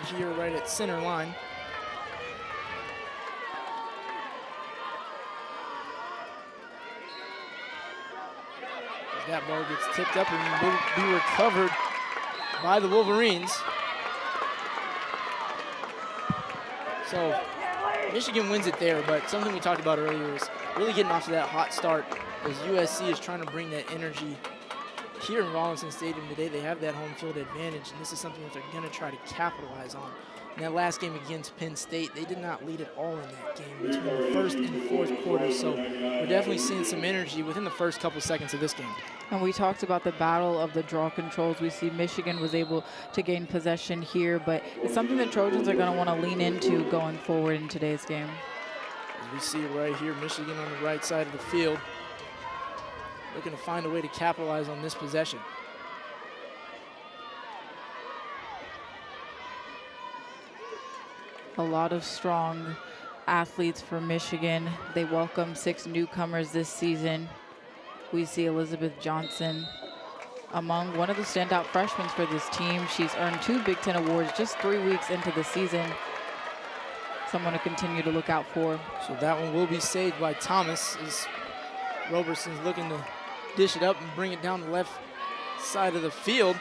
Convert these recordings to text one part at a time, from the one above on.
started here right at center line. As that ball gets tipped up and will be recovered by the Wolverines. So Michigan wins it there, but something we talked about earlier is really getting off to that hot start as USC is trying to bring that energy here in Rawlinson Stadium today. They have that home field advantage, and this is something that they're going to try to capitalize on. In that last game against Penn State, they did not lead at all in that game between the first and fourth quarter, so we're definitely seeing some energy within the first couple seconds of this game. And we talked about the battle of the draw controls. We see Michigan was able to gain possession here, but it's something that Trojans are going to want to lean into going forward in today's game. As we see right here, Michigan on the right side of the field, looking to find a way to capitalize on this possession. A lot of strong athletes for Michigan. They welcome 6 newcomers this season. We see Elizabeth Johnson among one of the standout freshmen for this team. She's earned 2 Big Ten awards just 3 weeks into the season. Someone to continue to look out for. So that one will be saved by Thomas as Roberson's looking to dish it up and bring it down the left side of the field.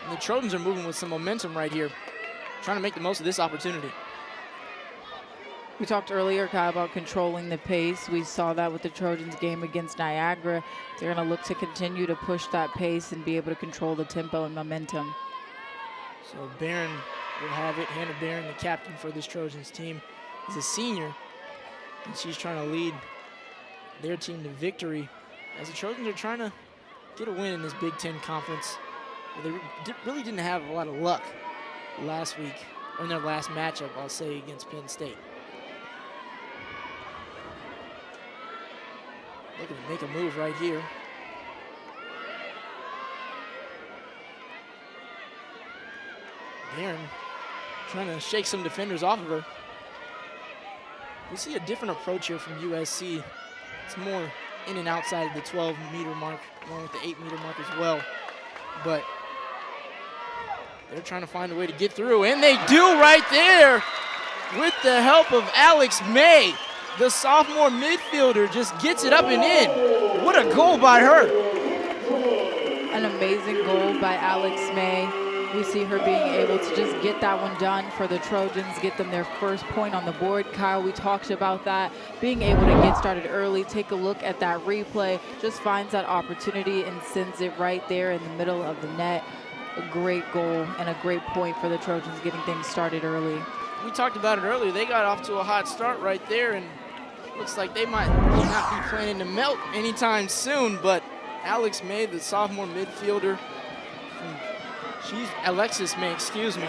And the Trojans are moving with some momentum right here, trying to make the most of this opportunity. We talked earlier, Kai, about controlling the pace. We saw that with the Trojans game against Niagara. They're going to look to continue to push that pace and be able to control the tempo and momentum. So Barron will have it. Hannah Barron, the captain for this Trojans team, is a senior, and she's trying to lead their team to victory as the Trojans are trying to get a win in this Big Ten conference. They really didn't have a lot of luck last week, or in their last matchup, I'll say, against Penn State. Looking to make a move right here. Barron trying to shake some defenders off of her. We see a different approach here from USC. It's more in and outside of the 12-meter mark, along with the 8-meter mark as well. But they're trying to find a way to get through, and they do right there with the help of Alex May. The sophomore midfielder just gets it up and in. What a goal by her. An amazing goal by Alex May. We see her being able to just get that one done for the Trojans, get them their first point on the board. Kyle, we talked about that, being able to get started early, take a look at that replay, just finds that opportunity and sends it right there in the middle of the net. A great goal and a great point for the Trojans getting things started early. We talked about it earlier. They got off to a hot start right there, and looks like they might not be planning to melt anytime soon, but Alex May, the sophomore midfielder, she's Alexis May, excuse me.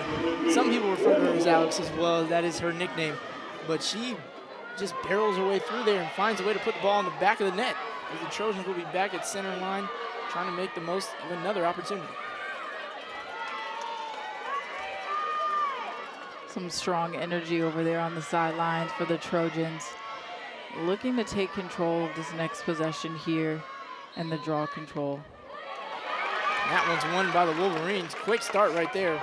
Some people refer to her as Alex as well. That is her nickname. But she just barrels her way through there and finds a way to put the ball in the back of the net. As the Trojans will be back at center line, trying to make the most of another opportunity. Some strong energy over there on the sidelines for the Trojans. Looking to take control of this next possession here and the draw control. That one's won by the Wolverines. Quick start right there.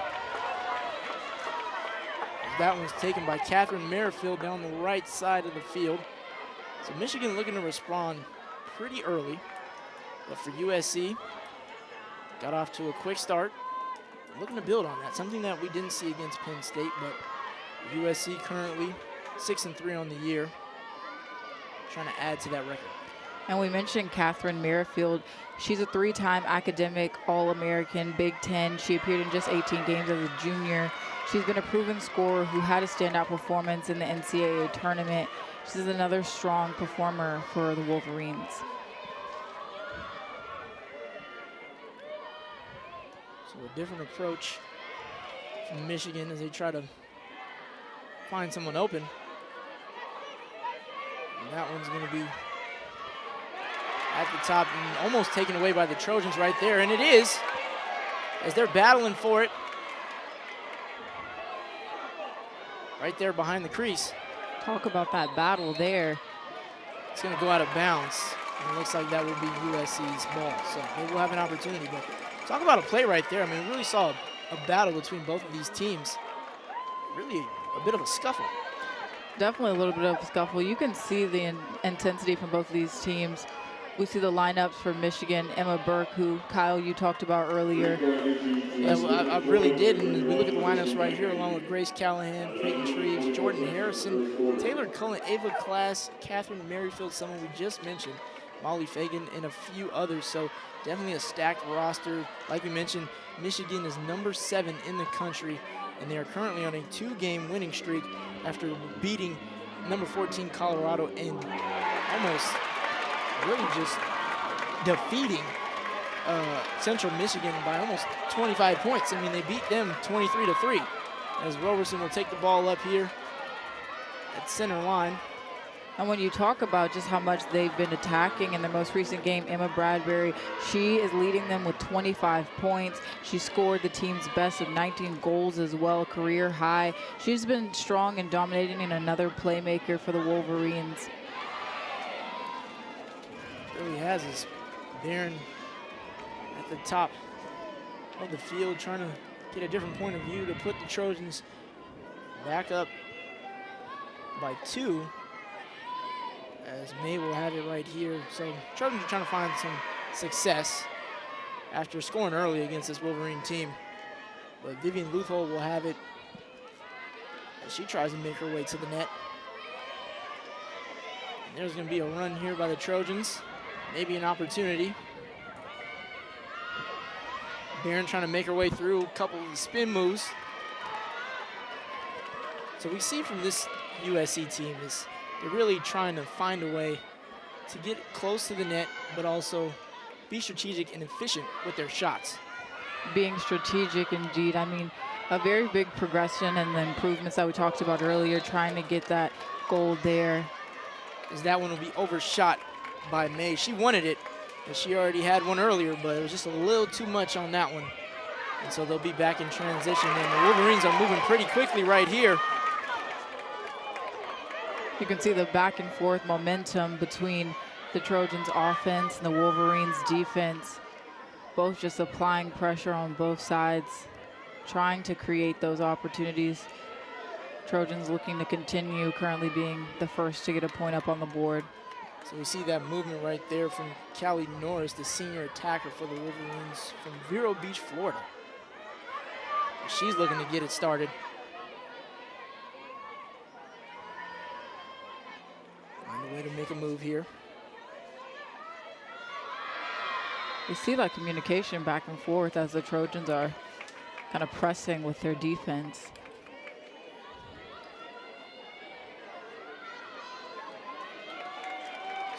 That one's taken by Catherine Merrifield down the right side of the field. So Michigan looking to respond pretty early. But for USC, got off to a quick start. Looking to build on that. Something that we didn't see against Penn State, but USC currently 6-3 on the year. Trying to add to that record. And we mentioned Catherine Merrifield. She's a 3-time academic All-American Big Ten. She appeared in just 18 games as a junior. She's been a proven scorer who had a standout performance in the NCAA tournament. She's another strong performer for the Wolverines. So a different approach from Michigan as they try to find someone open. And that one's going to be at the top and almost taken away by the Trojans right there. And it is, as they're battling for it. Right there behind the crease. Talk about that battle there. It's going to go out of bounds. And it looks like that will be USC's ball. So they will have an opportunity. But talk about a play right there. I mean, we really saw a battle between both of these teams. really a bit of a scuffle. Definitely a little bit of a scuffle. You can see the intensity from both of these teams. We see the lineups for Michigan, Emma Burke, who, Kyle, you talked about earlier. Yeah, well, I really did, and we look at the lineups right here, along with Grace Callahan, Peyton Treves, Jordan Harrison, Taylor Cullen, Ava Class, Catherine Merrifield, someone we just mentioned, Molly Fagan, and a few others. So definitely a stacked roster. Like we mentioned, Michigan is number 7 in the country, and they are currently on a 2-game winning streak after beating number 14 Colorado and almost really just defeating Central Michigan by almost 25 points. I mean, they beat them 23-3. As Roberson will take the ball up here at center line. And when you talk about just how much they've been attacking in the most recent game, Emma Bradbury, she is leading them with 25 points. She scored the team's best of 19 goals as well, career high. She's been strong and dominating, and another playmaker for the Wolverines. Really has his Barron at the top of the field, trying to get a different point of view to put the Trojans back up by 2. As May will have it right here. So Trojans are trying to find some success after scoring early against this Wolverine team. But Vivian Luthol will have it as she tries to make her way to the net. And there's going to be a run here by the Trojans. Maybe an opportunity. Barron trying to make her way through a couple of spin moves. So we see from this USC team is they're really trying to find a way to get close to the net, but also be strategic and efficient with their shots. Being strategic indeed. I mean, a very big progression and the improvements that we talked about earlier, trying to get that goal there. As that one will be overshot by May. She wanted it, and she already had one earlier, but it was just a little too much on that one. And so they'll be back in transition, and the Wolverines are moving pretty quickly right here. You can see the back and forth momentum between the Trojans offense and the Wolverines defense, both just applying pressure on both sides, trying to create those opportunities. Trojans looking to continue, currently being the first to get a point up on the board. So we see that movement right there from Calli Norris, the senior attacker for the Wolverines from Vero Beach, Florida. She's looking to get it started. Find a way to make a move here. We see that communication back and forth as the Trojans are kind of pressing with their defense.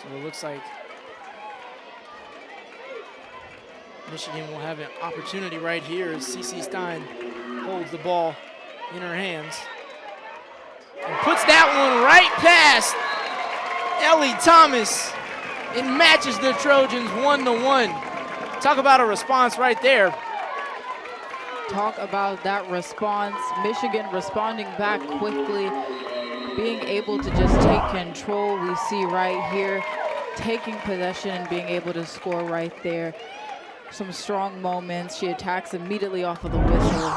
So it looks like Michigan will have an opportunity right here as CeCe Stein holds the ball in her hands and puts that one right past Ellie Thomas. It matches the Trojans 1-1. Talk about a response right there. Talk about that response. Michigan responding back quickly, being able to just take control. We see right here, taking possession and being able to score right there. Some strong moments. She attacks immediately off of the whistle.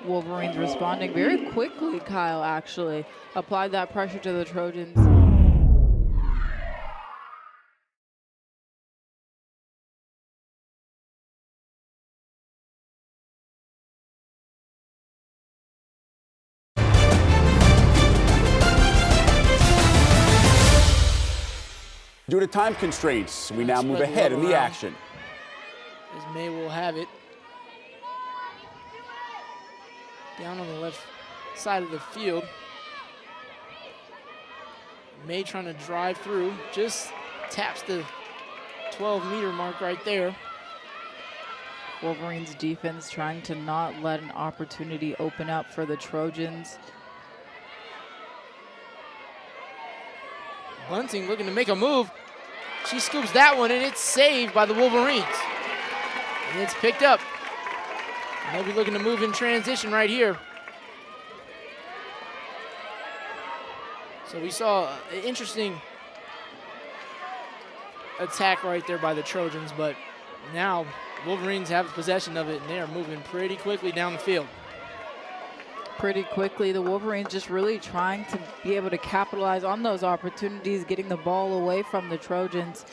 Wolverines responding very quickly, Kyle, actually. Applied that pressure to the Trojans. Due to time constraints, we now move ahead in the action. As May will have it. Down on the left side of the field. May trying to drive through, just taps the 12-meter mark right there. Wolverines defense trying to not let an opportunity open up for the Trojans. Bunting looking to make a move. She scoops that one, and it's saved by the Wolverines. And it's picked up. And they'll be looking to move in transition right here. So we saw an interesting attack right there by the Trojans, but now Wolverines have possession of it, and they are moving pretty quickly down the field. pretty quickly. The Wolverines just really trying to be able to capitalize on those opportunities, getting the ball away from the Trojans,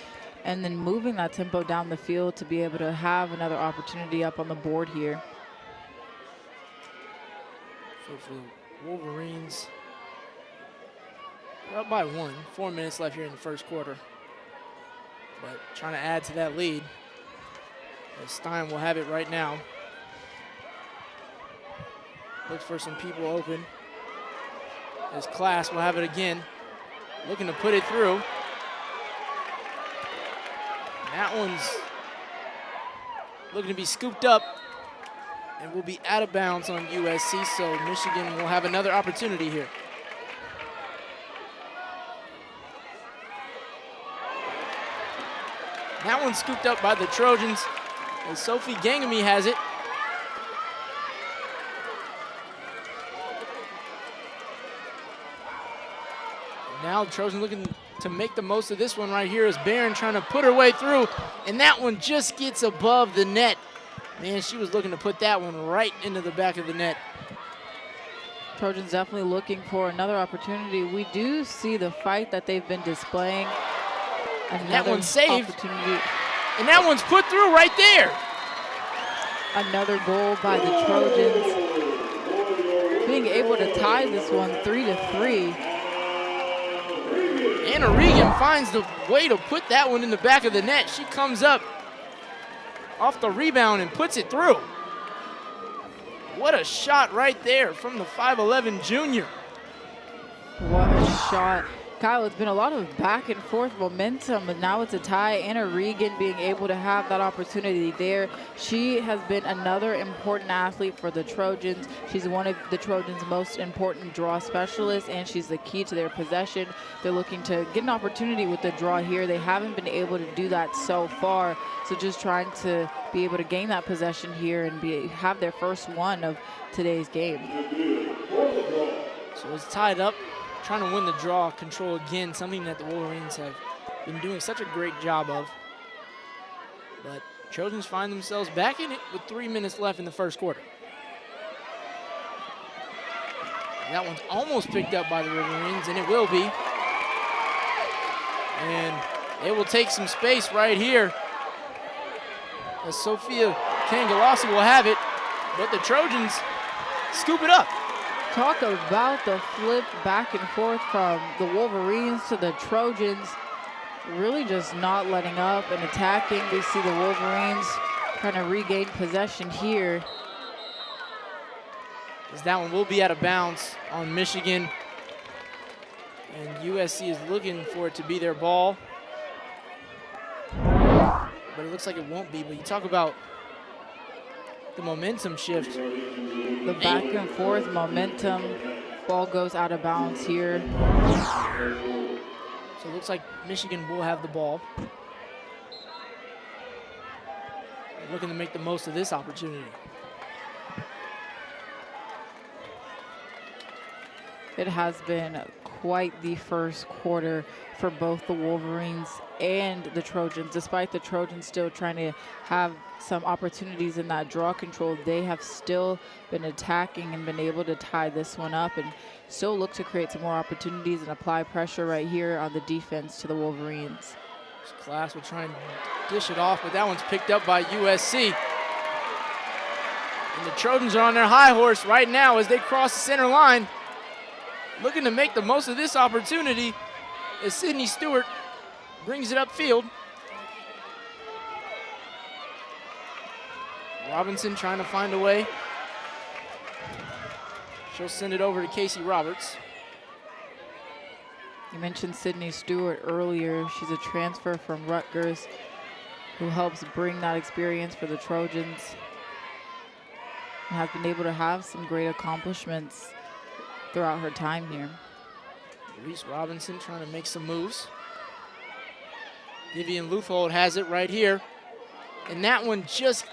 and then moving that tempo down the field to be able to have another opportunity up on the board here. So for the Wolverines, they're up by 1. 4 minutes left here in the first quarter. But trying to add to that lead. As Stein will have it right now. Looks for some people open. As Class will have it again. Looking to put it through. And that one's looking to be scooped up and will be out of bounds on USC, so Michigan will have another opportunity here. That one's scooped up by the Trojans, as Sophie Gangamy has it. Now the Trojans looking to make the most of this one right here as Barron trying to put her way through, and that one just gets above the net. Man, she was looking to put that one right into the back of the net. Trojans definitely looking for another opportunity. We do see the fight that they've been displaying. And that one's saved. Opportunity. And that one's put through right there. Another goal by the Trojans. Being able to tie this one 3-3. Anna Regan finds the way to put that one in the back of the net. She comes up off the rebound and puts it through. What a shot right there from the 5'11" junior. What a shot. Kyle, it's been a lot of back and forth momentum, and now it's a tie. Anna Regan being able to have that opportunity there. She has been another important athlete for the Trojans. She's one of the Trojans' most important draw specialists, and she's the key to their possession. They're looking to get an opportunity with the draw here. They haven't been able to do that so far, so just trying to be able to gain that possession here and have their first one of today's game. So it's tied up. Trying to win the draw control again, something that the Wolverines have been doing such a great job of. But Trojans find themselves back in it with 3 minutes left in the first quarter. That one's almost picked up by the Wolverines, and it will be. And they will take some space right here as Sophia Kangalasi will have it, but the Trojans scoop it up. Talk about the flip back and forth from the Wolverines to the Trojans. Really just not letting up and attacking. We see the Wolverines trying to regain possession here. As that one will be out of bounds on Michigan. And USC is looking for it to be their ball. But it looks like it won't be. But you talk about the momentum shift. The back and forth momentum. Ball goes out of bounds here. So it looks like Michigan will have the ball. They're looking to make the most of this opportunity. It has been quite the first quarter for both the Wolverines and the Trojans. Despite the Trojans still trying to have some opportunities in that draw control, they have still been attacking and been able to tie this one up and still look to create some more opportunities and apply pressure right here on the defense to the Wolverines. This Class will try and dish it off, but that one's picked up by USC. And the Trojans are on their high horse right now as they cross the center line, looking to make the most of this opportunity as Sydney Stewart brings it upfield. Robinson trying to find a way. She'll send it over to Casey Roberts. You mentioned Sydney Stewart earlier. She's a transfer from Rutgers who helps bring that experience for the Trojans and has been able to have some great accomplishments throughout her time here. Reese Robinson trying to make some moves. Vivian Luthold has it right here. And that one just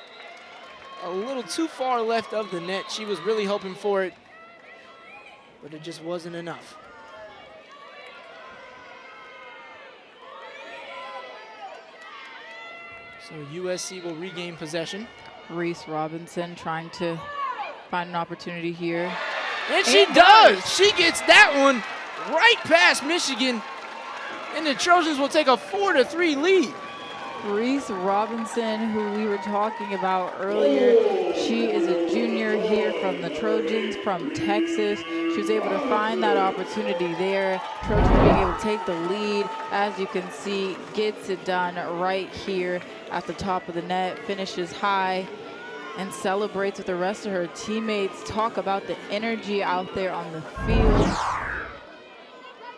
a little too far left of the net. She was really hoping for it, but it just wasn't enough. So USC will regain possession. Reese Robinson trying to find an opportunity here. And she does. She gets that one right past Michigan. And the Trojans will take a 4-3 lead. Reese Robinson, who we were talking about earlier, she is a junior here from the Trojans from Texas. She was able to find that opportunity there. Trojans being able to take the lead, as you can see, gets it done right here at the top of the net, finishes high, and celebrates with the rest of her teammates. Talk about the energy out there on the field.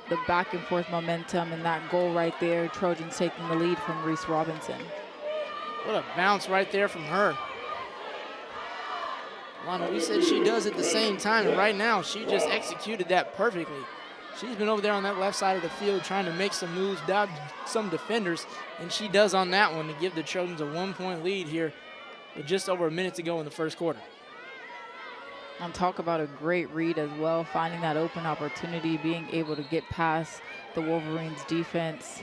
The back and forth momentum and that goal right there. Trojans taking the lead from Reese Robinson. What a bounce right there from her. Lana, we said she does at the same time, and right now she just executed that perfectly. She's been over there on that left side of the field trying to make some moves, dodge some defenders, and she does on that one to give the Trojans a 1-point lead here with just over a minute to go in the first quarter. And talk about a great read as well, finding that open opportunity, being able to get past the Wolverines defense.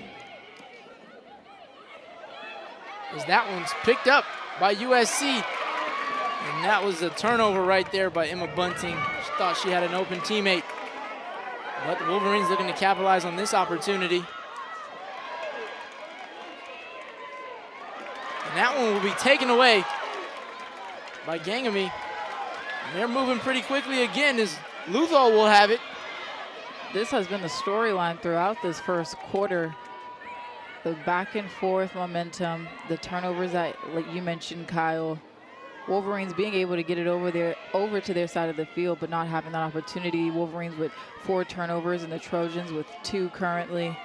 As that one's picked up by USC. And that was a turnover right there by Emma Bunting. She thought she had an open teammate. But the Wolverines looking to capitalize on this opportunity. And that one will be taken away by Gangamy. And they're moving pretty quickly again as Luthor will have it. This has been the storyline throughout this first quarter. The back and forth momentum, the turnovers that, like you mentioned, Kyle. Wolverines being able to get it over to their side of the field, but not having that opportunity. Wolverines with 4 turnovers and the Trojans with 2 currently.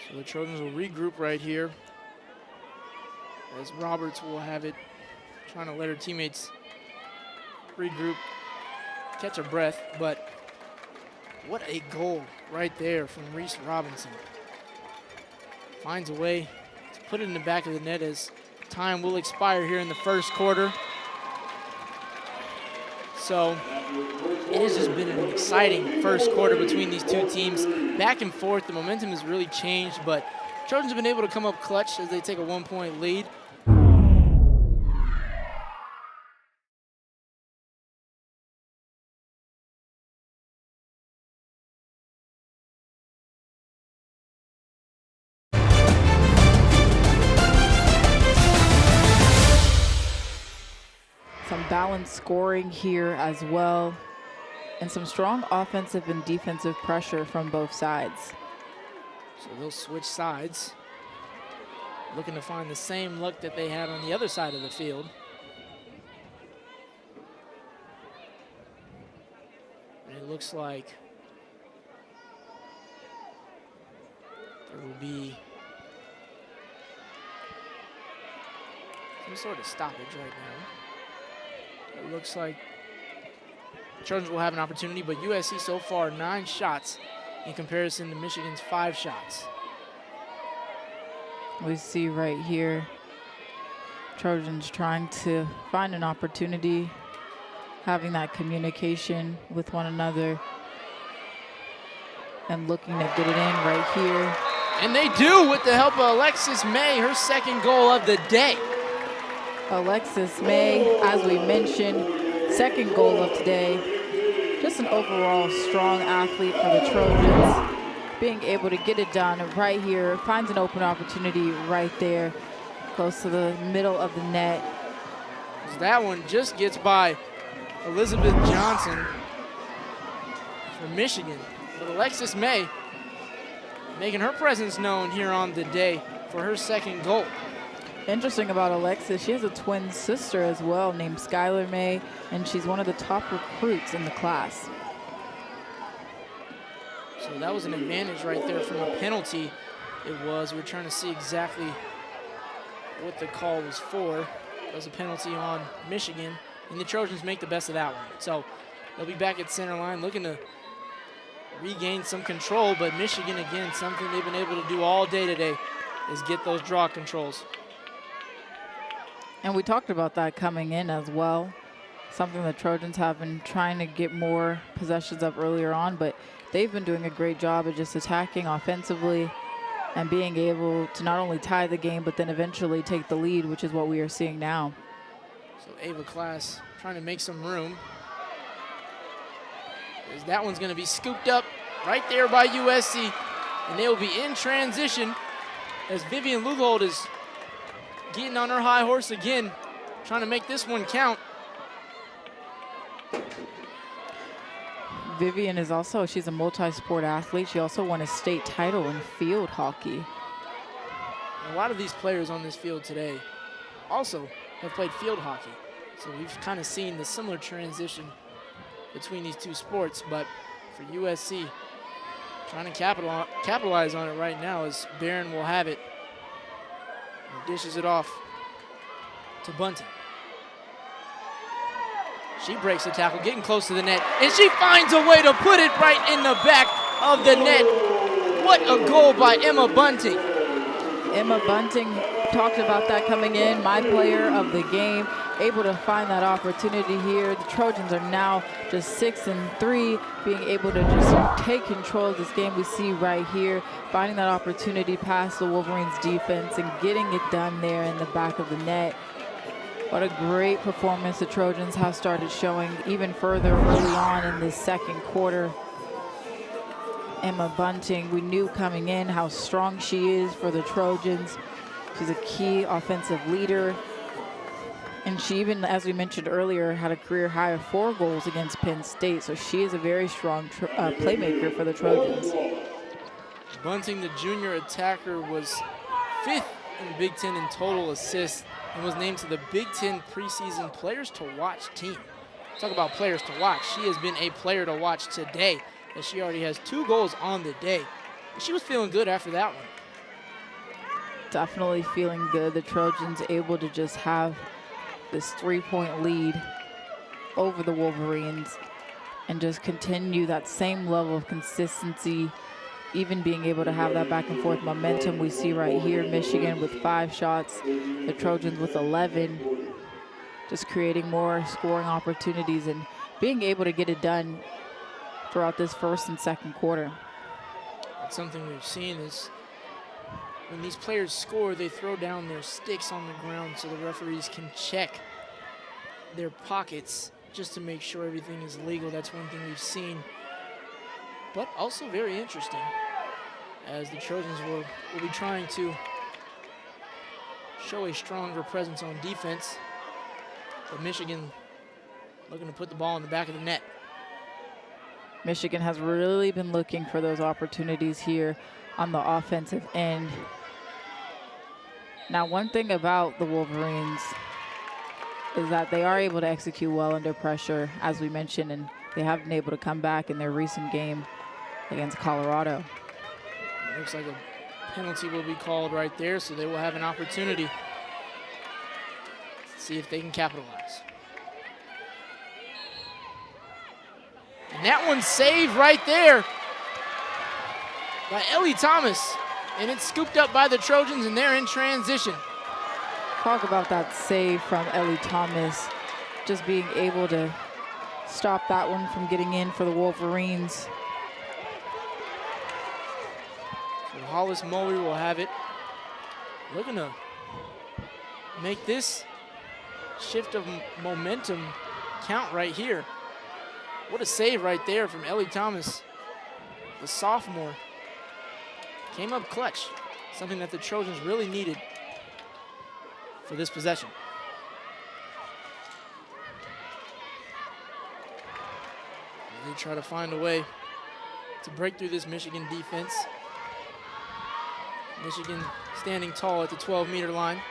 So the Trojans will regroup right here as Roberts will have it, trying to let her teammates regroup, catch her breath. But what a goal right there from Reese Robinson. Finds a way to put it in the back of the net as time will expire here in the first quarter. So it has just been an exciting first quarter between these two teams. Back and forth, the momentum has really changed, but Trojans have been able to come up clutch as they take a 1-point lead. Some balanced scoring here as well, and some strong offensive and defensive pressure from both sides. So they'll switch sides, looking to find the same look that they had on the other side of the field. And it looks like there will be some sort of stoppage right now. It looks like Trojans will have an opportunity, but USC so far 9 shots in comparison to Michigan's 5 shots. We see right here, Trojans trying to find an opportunity, having that communication with one another, and looking to get it in right here. And they do with the help of Alexis May, her second goal of the day. Alexis May, as we mentioned, second goal of today. Just an overall strong athlete for the Trojans. Being able to get it done right here, finds an open opportunity right there, close to the middle of the net. That one just gets by Elizabeth Johnson from Michigan. But Alexis May making her presence known here on the day for her second goal. Interesting about Alexis, she has a twin sister as well named Skylar May, and she's one of the top recruits in the class. So that was an advantage right there from a penalty. It was. We're trying to see exactly what the call was for. It was a penalty on Michigan, and the Trojans make the best of that one. So they'll be back at center line looking to regain some control, but Michigan, again, something they've been able to do all day today is get those draw controls. And we talked about that coming in as well. Something the Trojans have been trying to get more possessions of earlier on, but they've been doing a great job of just attacking offensively and being able to not only tie the game, but then eventually take the lead, which is what we are seeing now. So Ava Class trying to make some room. As that one's going to be scooped up right there by USC, and they will be in transition as Vivian Luthold is getting on her high horse again, trying to make this one count. Vivian is also, she's a multi-sport athlete. She also won a state title in field hockey. A lot of these players on this field today also have played field hockey. So we've kind of seen the similar transition between these two sports, but for USC, trying to capitalize on it right now as Barron will have it and dishes it off to Bunting. She breaks the tackle, getting close to the net, and she finds a way to put it right in the back of the net. What a goal by Emma Bunting. Emma Bunting talked about that coming in, my player of the game, able to find that opportunity here. The Trojans are now just 6-3, being able to just take control of this game. We see right here, finding that opportunity past the Wolverines defense and getting it done there in the back of the net. What a great performance the Trojans have started showing even further early on in this second quarter. Emma Bunting, we knew coming in how strong she is for the Trojans. She's a key offensive leader. And she even, as we mentioned earlier, had a career high of 4 goals against Penn State. So she is a very strong playmaker for the Trojans. Bunting, the junior attacker, was 5th in the Big Ten in total assists and was named to the Big Ten preseason Players to Watch team. Talk about players to watch. She has been a player to watch today, as she already has 2 goals on the day. And she was feeling good after that one. Definitely feeling good. The Trojans able to just have this 3-point lead over the Wolverines and just continue that same level of consistency, even being able to have that back and forth momentum we see right here. Michigan with 5 shots, the Trojans with 11, just creating more scoring opportunities and being able to get it done throughout this first and second quarter. That's something we've seen is when these players score, they throw down their sticks on the ground so the referees can check their pockets just to make sure everything is legal. That's one thing we've seen. But also very interesting, as the Trojans will be trying to show a stronger presence on defense. But Michigan looking to put the ball in the back of the net. Michigan has really been looking for those opportunities here on the offensive end. Now, one thing about the Wolverines is that they are able to execute well under pressure, as we mentioned, and they have been able to come back in their recent game against Colorado. It looks like a penalty will be called right there, so they will have an opportunity to see if they can capitalize. And that one's saved right there by Ellie Thomas. And it's scooped up by the Trojans, and they're in transition. Talk about that save from Ellie Thomas. Just being able to stop that one from getting in for the Wolverines. So Hollis Mulry will have it. Looking to make this shift of momentum count right here. What a save right there from Ellie Thomas, the sophomore. Came up clutch, something that the Trojans really needed for this possession. They try to find a way to break through this Michigan defense. Michigan standing tall at the 12-meter line.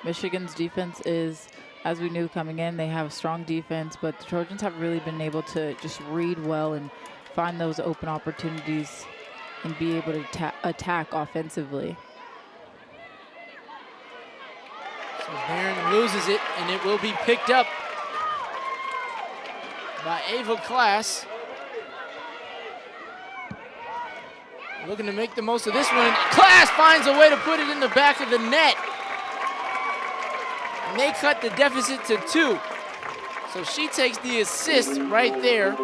Michigan's defense is, as we knew coming in, they have strong defense, but the Trojans have really been able to just read well and find those open opportunities and be able to attack offensively. So Barron loses it, and it will be picked up by Ava Class. Looking to make the most of this one. Class finds a way to put it in the back of the net. And they cut the deficit to 2. So she takes the assist right there.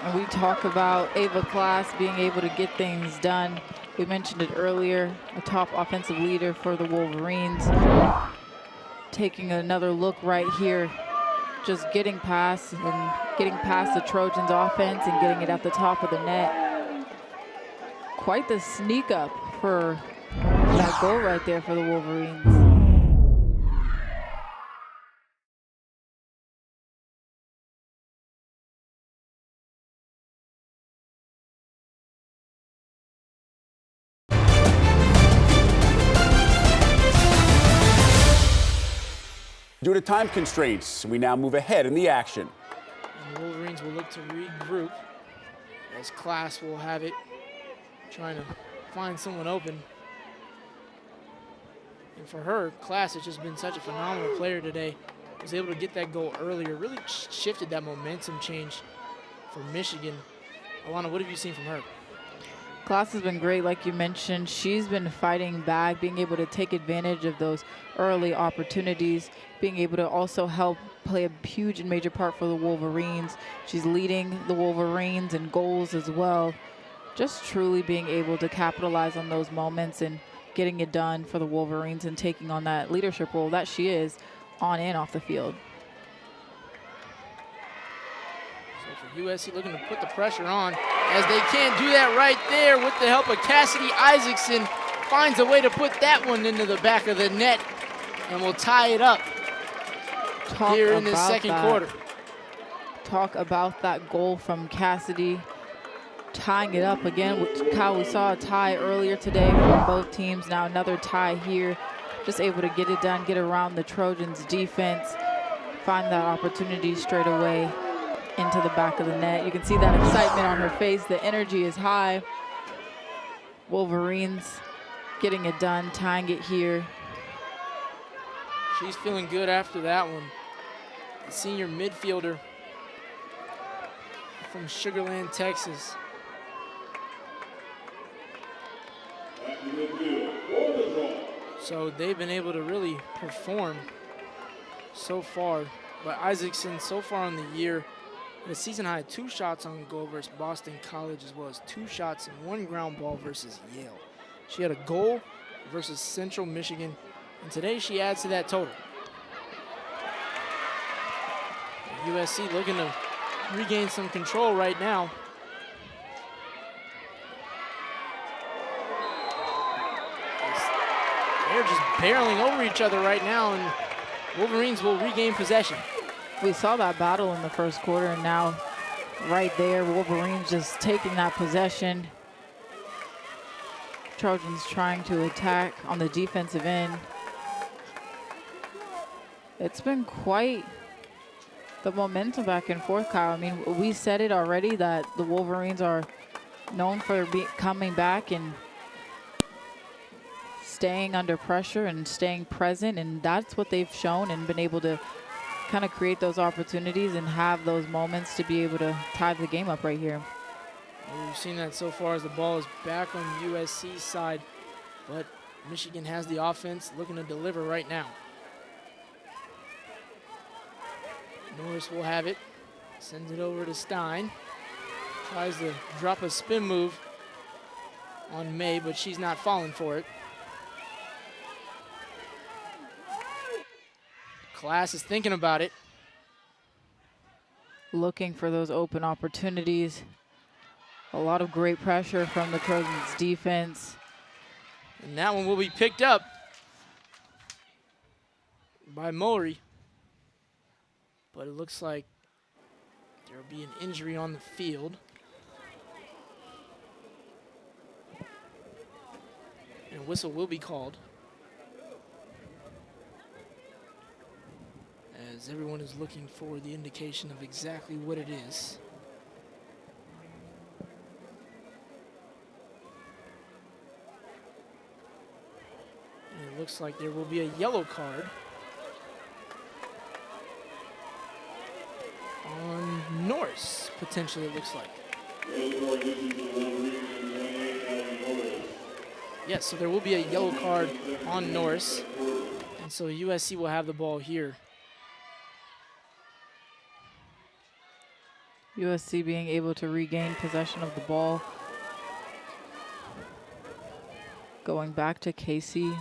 And we talk about Ava Class being able to get things done. We mentioned it earlier, a top offensive leader for the Wolverines. Taking another look right here, just getting past the Trojans offense and getting it at the top of the net. Quite the sneak up for that goal right there for the Wolverines. Due to time constraints, we now move ahead in the action. And the Wolverines will look to regroup as Class will have it, trying to find someone open. And for her, Class has just been such a phenomenal player today. Was able to get that goal earlier, really shifted that momentum change for Michigan. Alana, what have you seen from her? Class has been great, like you mentioned. She's been fighting back, being able to take advantage of those early opportunities, being able to also help play a huge and major part for the Wolverines. She's leading the Wolverines in goals as well. Just truly being able to capitalize on those moments and getting it done for the Wolverines and taking on that leadership role that she is on and off the field. So for USC looking to put the pressure on, as they can't do that right there with the help of Cassidy Isaacson. Finds a way to put that one into the back of the net and will tie it up here in the second quarter. Talk about that goal from Cassidy, tying it up again. Kyle, we saw a tie earlier today from both teams. Now another tie here. Just able to get it done, get around the Trojans' defense, find that opportunity straight away into the back of the net. You can see that excitement on her face. The energy is high. Wolverines getting it done, tying it here. She's feeling good after that one. The senior midfielder from Sugar Land, Texas. So they've been able to really perform so far. But Isaacson, so far in the year, the season high 2 shots on goal versus Boston College, as well as 2 shots and 1 ground ball versus Yale. She had a goal versus Central Michigan, and today she adds to that total. USC looking to regain some control right now. They're just barreling over each other right now, and Wolverines will regain possession. We saw that battle in the first quarter, and now right there, Wolverines just taking that possession. Trojans trying to attack on the defensive end. It's been quite the momentum back and forth, Kyle. I mean, we said it already that the Wolverines are known for coming back and staying under pressure and staying present, and that's what they've shown and been able to kind of create those opportunities and have those moments to be able to tie the game up right here. Well, we've seen that so far as the ball is back on USC's side, but Michigan has the offense looking to deliver right now. Norris will have it, sends it over to Stein. Tries to drop a spin move on May, but she's not falling for it. Class is thinking about it. Looking for those open opportunities. A lot of great pressure from the Trojans defense. And that one will be picked up by Mowry. But it looks like there will be an injury on the field. And a whistle will be called, as everyone is looking for the indication of exactly what it is. And it looks like there will be a yellow card on Norris, potentially, it looks like. Yes, so there will be a yellow card on Norris. And so USC will have the ball here. USC being able to regain possession of the ball. Going back to Casey.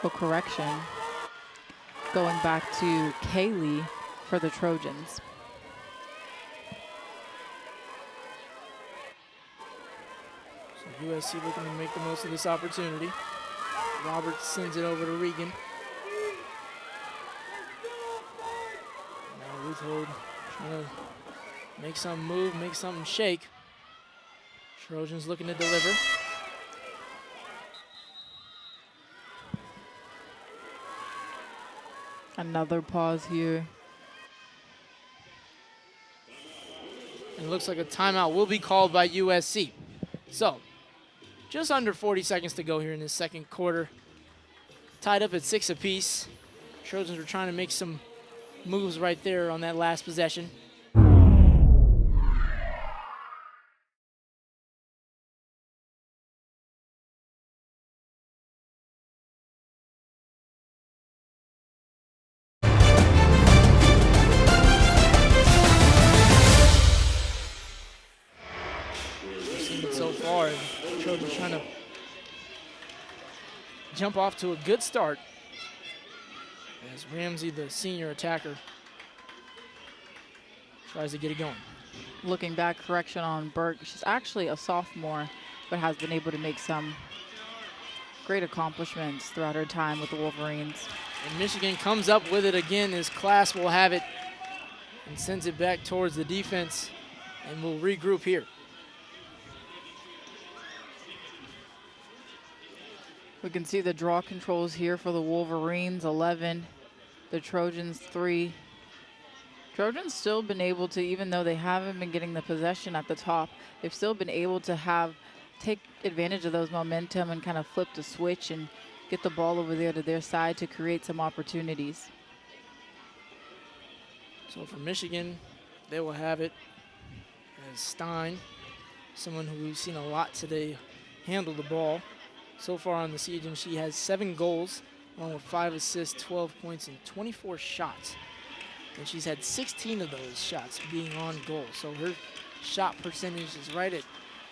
Oh, correction. Going back to Calli for the Trojans. So USC looking to make the most of this opportunity. Roberts sends it over to Regan. Now Ruthold trying to make something move, make something shake. Trojans looking to deliver. Another pause here. And it looks like a timeout will be called by USC. So, just under 40 seconds to go here in this second quarter. Tied up at 6 apiece. Trojans are trying to make some moves right there on that last possession. Trojans trying to jump off to a good start as Ramsey, the senior attacker, tries to get it going. Looking back, correction on Burke. She's actually a sophomore, but has been able to make some great accomplishments throughout her time with the Wolverines. And Michigan comes up with it again as Class will have it and sends it back towards the defense, and we'll regroup here. We can see the draw controls here for the Wolverines, 11. The Trojans, 3. Trojans still been able to, even though they haven't been getting the possession at the top, they've still been able to take advantage of those momentum and kind of flip the switch and get the ball over there to their side to create some opportunities. So for Michigan, they will have it as Stein, someone who we've seen a lot today, handle the ball. So far on the season, she has 7 goals, along with 5 assists, 12 points, and 24 shots. And she's had 16 of those shots being on goal. So her shot percentage is right at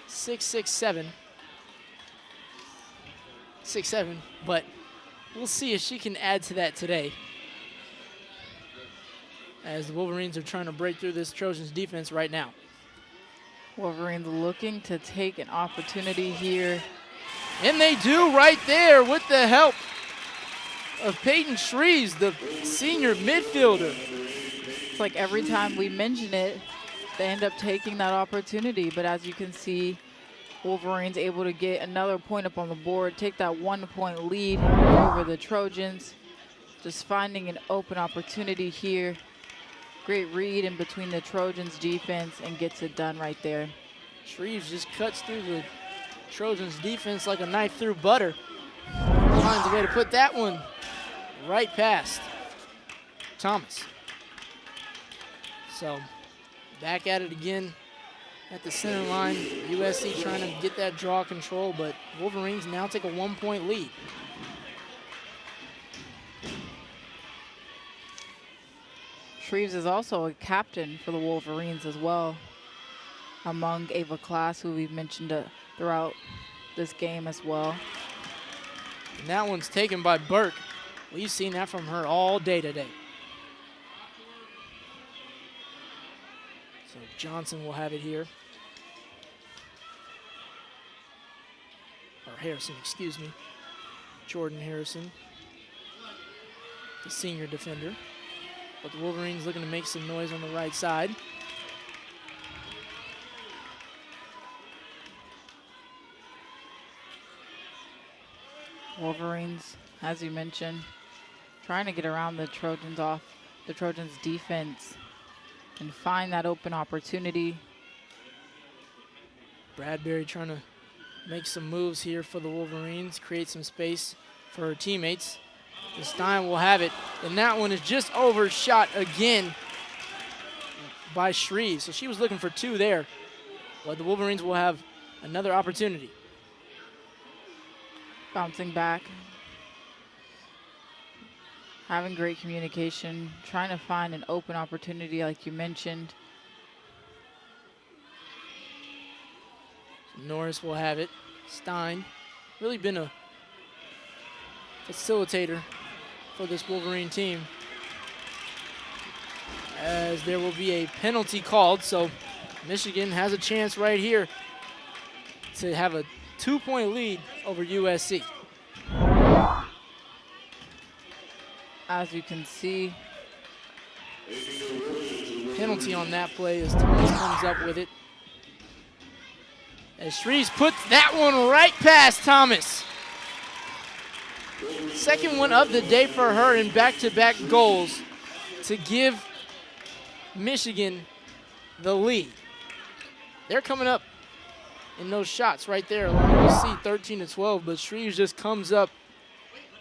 6.67. 6.7, but we'll see if she can add to that today, as the Wolverines are trying to break through this Trojans defense right now. Wolverines looking to take an opportunity here. And they do right there with the help of Peyton Shreves, the senior midfielder. It's like every time we mention it, they end up taking that opportunity. But as you can see, Wolverines able to get another point up on the board, take that 1-point lead over the Trojans. Just finding an open opportunity here. Great read in between the Trojans defense and gets it done right there. Shreves just cuts through the Trojans defense like a knife through butter. Finds a way to put that one right past Thomas. So back at it again at the center line. USC trying to get that draw control, but Wolverines now take a 1-point lead. Shreves is also a captain for the Wolverines as well, among Ava Class, who we've mentioned throughout this game as well. And that one's taken by Burke. We've seen that from her all day today. So Johnson will have it here. Or Harrison, excuse me. Jordan Harrison, the senior defender. But the Wolverines looking to make some noise on the right side. Wolverines, as you mentioned, trying to get around the Trojans defense and find that open opportunity. Bradbury trying to make some moves here for the Wolverines, create some space for her teammates. And Stein will have it, and that one is just overshot again by Shreves. So she was looking for 2 there, but the Wolverines will have another opportunity. Bouncing back, having great communication, trying to find an open opportunity like you mentioned. So Norris will have it. Stein really been a facilitator for this Wolverine team. As there will be a penalty called, so Michigan has a chance right here to have a 2-point lead over USC. As you can see, penalty on that play as Thomas comes up with it. As Shreves puts that one right past Thomas. Second one of the day for her in back-to-back goals to give Michigan the lead. They're coming up in those shots right there. You'll see 13-12, but Shreves just comes up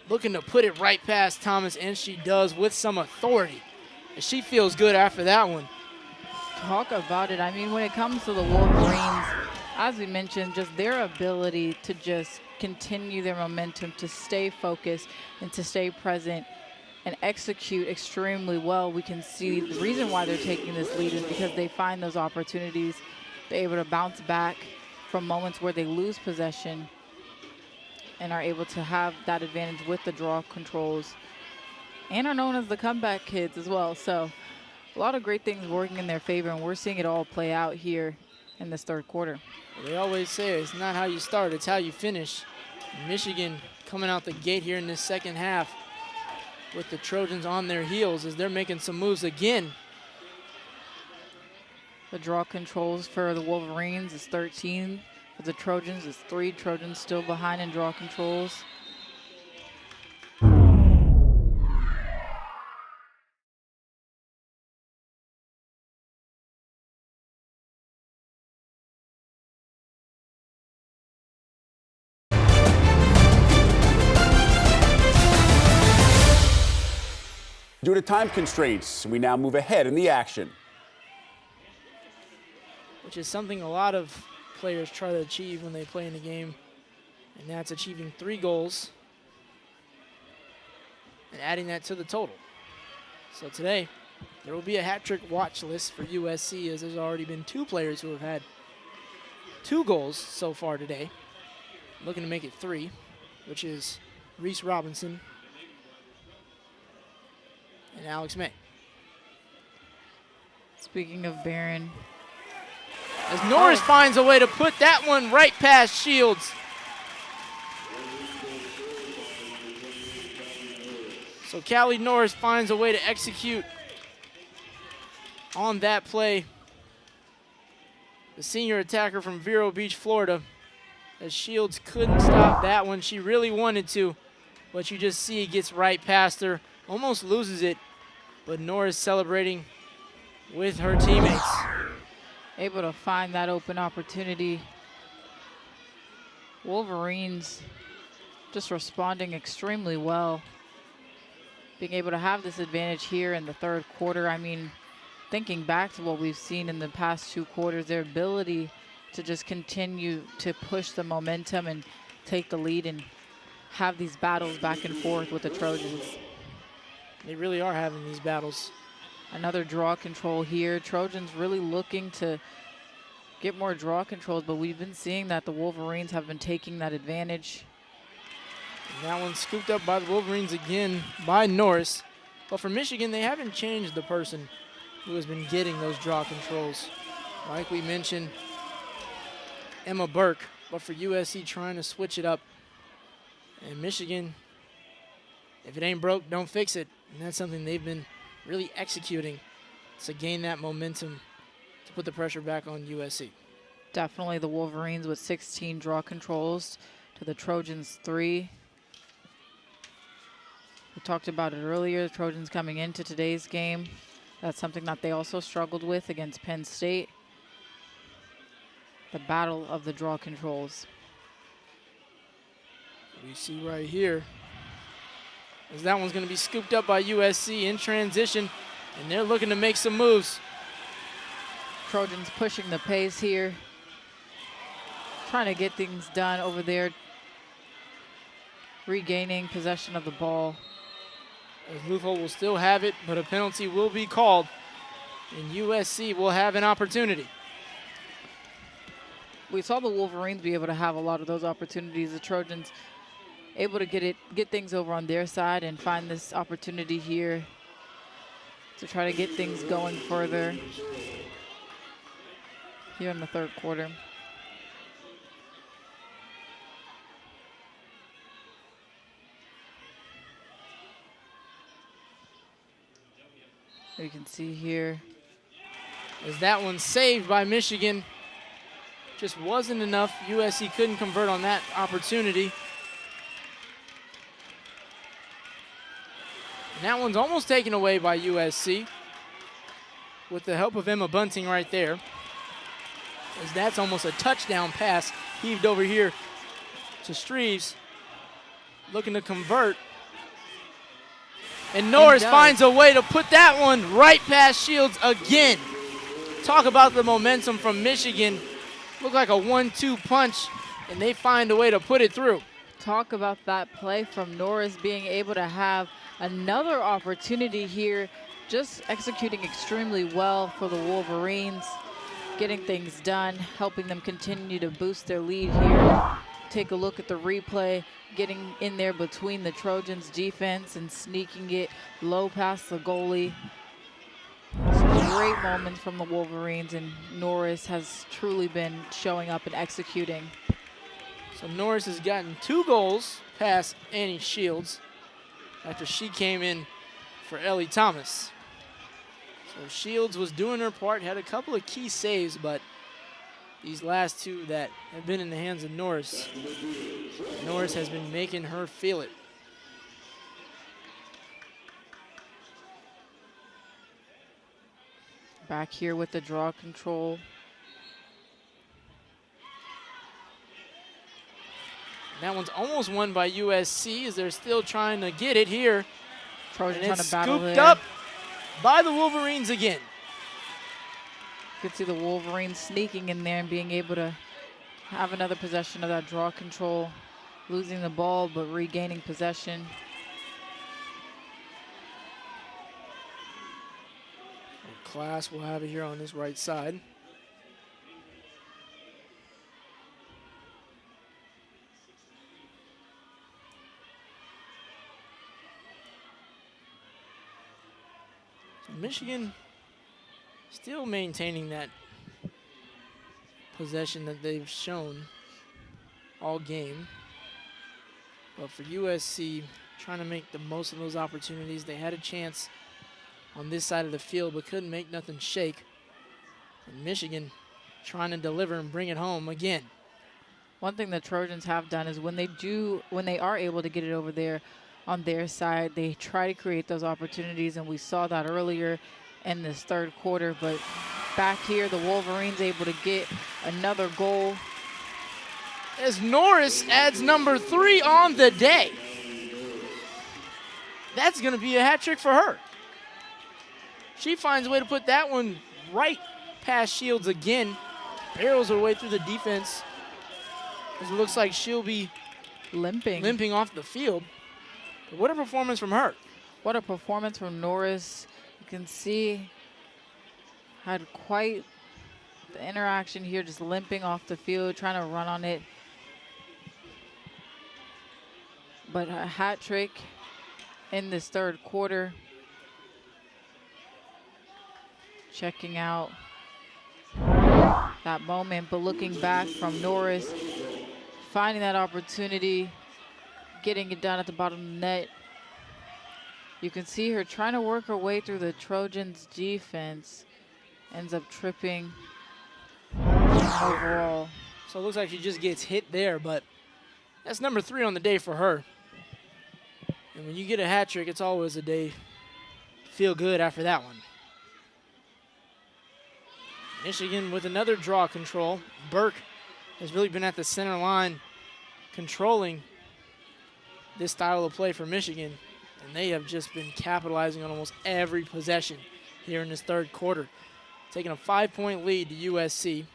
looking to put it right past Thomas, and she does with some authority. And she feels good after that one. Talk about it. I mean, when it comes to the Wolverines, as we mentioned, just their ability to just continue their momentum, to stay focused and to stay present and execute extremely well. We can see the reason why they're taking this lead is because they find those opportunities. They're able to bounce back from moments where they lose possession and are able to have that advantage with the draw controls and are known as the comeback kids as well. So a lot of great things working in their favor, and we're seeing it all play out here in this third quarter. They always say it's not how you start, it's how you finish. Michigan coming out the gate here in this second half with the Trojans on their heels as they're making some moves again. The draw controls for the Wolverines is 13. For the Trojans is 3. Trojans still behind in draw controls. Due to time constraints, we now move ahead in the action. Which is something a lot of players try to achieve when they play in the game, and that's achieving 3 goals and adding that to the total. So today, there will be a hat trick watch list for USC, as there's already been 2 players who have had 2 goals so far today, looking to make it 3, which is Reese Robinson and Alex May. Speaking of Barron, as Norris finds a way to put that one right past Shields. So Calli Norris finds a way to execute on that play. The senior attacker from Vero Beach, Florida, as Shields couldn't stop that one. She really wanted to, but you just see it gets right past her. Almost loses it, but Norris celebrating with her teammates. able to find that open opportunity. Wolverines just responding extremely well. Being able to have this advantage here in the third quarter. I mean, thinking back to what we've seen in the past 2 quarters, their ability to just continue to push the momentum and take the lead and have these battles back and forth with the Trojans. They really are having these battles. Another draw control here. Trojans really looking to get more draw controls, but we've been seeing that the Wolverines have been taking that advantage. And that one scooped up by the Wolverines again by Norris. But for Michigan, they haven't changed the person who has been getting those draw controls. Like we mentioned, Emma Burke, but for USC trying to switch it up. And Michigan, if it ain't broke, don't fix it. And that's something they've been really executing to gain that momentum to put the pressure back on USC. Definitely the Wolverines with 16 draw controls to the Trojans 3. We talked about it earlier, the Trojans coming into today's game. That's something that they also struggled with against Penn State. The battle of the draw controls. We see right here, as that one's going to be scooped up by USC in transition, and they're looking to make some moves. Trojans pushing the pace here, trying to get things done over there, regaining possession of the ball. As Loophole will still have it, but a penalty will be called, and USC will have an opportunity. we saw the Wolverines be able to have a lot of those opportunities. The Trojans able to get things over on their side and find this opportunity here to try to get things going further here in the third quarter. You can see here as that one saved by Michigan. Just wasn't enough. USC couldn't convert on that opportunity. And that one's almost taken away by USC with the help of Emma Bunting right there. As that's almost a touchdown pass heaved over here to Streves, looking to convert. And Norris finds a way to put that one right past Shields again. Talk about the momentum from Michigan. Looked like a 1-2 punch, and they find a way to put it through. Talk about that play from Norris being able to have another opportunity here, just executing extremely well for the Wolverines, getting things done, helping them continue to boost their lead here. Take a look at the replay, getting in there between the Trojans defense and sneaking it low past the goalie. Some great moments from the Wolverines, and Norris has truly been showing up and executing. So Norris has gotten 2 goals past Annie Shields after she came in for Ellie Thomas. So Shields was doing her part, had a couple of key saves, but these last 2 that have been in the hands of Norris, Norris has been making her feel it. Back here with the draw control. And that one's almost won by USC as they're still trying to get it here. Trojan and trying to battle scooped there. up by the Wolverines again. You can see the Wolverines sneaking in there and being able to have another possession of that draw control, losing the ball but regaining possession. Class will have it here on this right side. So Michigan still maintaining that possession that they've shown all game. But for USC, trying to make the most of those opportunities. They had a chance on this side of the field, but couldn't make nothing shake. And Michigan trying to deliver and bring it home again. One thing the Trojans have done is when they are able to get it over there on their side, they try to create those opportunities, and we saw that earlier in this third quarter. But back here, the Wolverines able to get another goal. As Norris adds number 3 on the day. That's going to be a hat trick for her. She finds a way to put that one right past Shields again. Barrels her way through the defense. It looks like she'll be limping off the field. But what a performance from her. What a performance from Norris. You can see had quite the interaction here, just limping off the field, trying to run on it. But a hat trick in this third quarter. Checking out that moment, but looking back from Norris, finding that opportunity, getting it done at the bottom of the net. You can see her trying to work her way through the Trojans' defense. Ends up tripping overall. So it looks like she just gets hit there, but that's number 3 on the day for her. And when you get a hat trick, it's always a day to feel good after that one. Michigan with another draw control. Burke has really been at the center line controlling this style of play for Michigan, and they have just been capitalizing on almost every possession here in this third quarter, taking a 5-point lead to USC.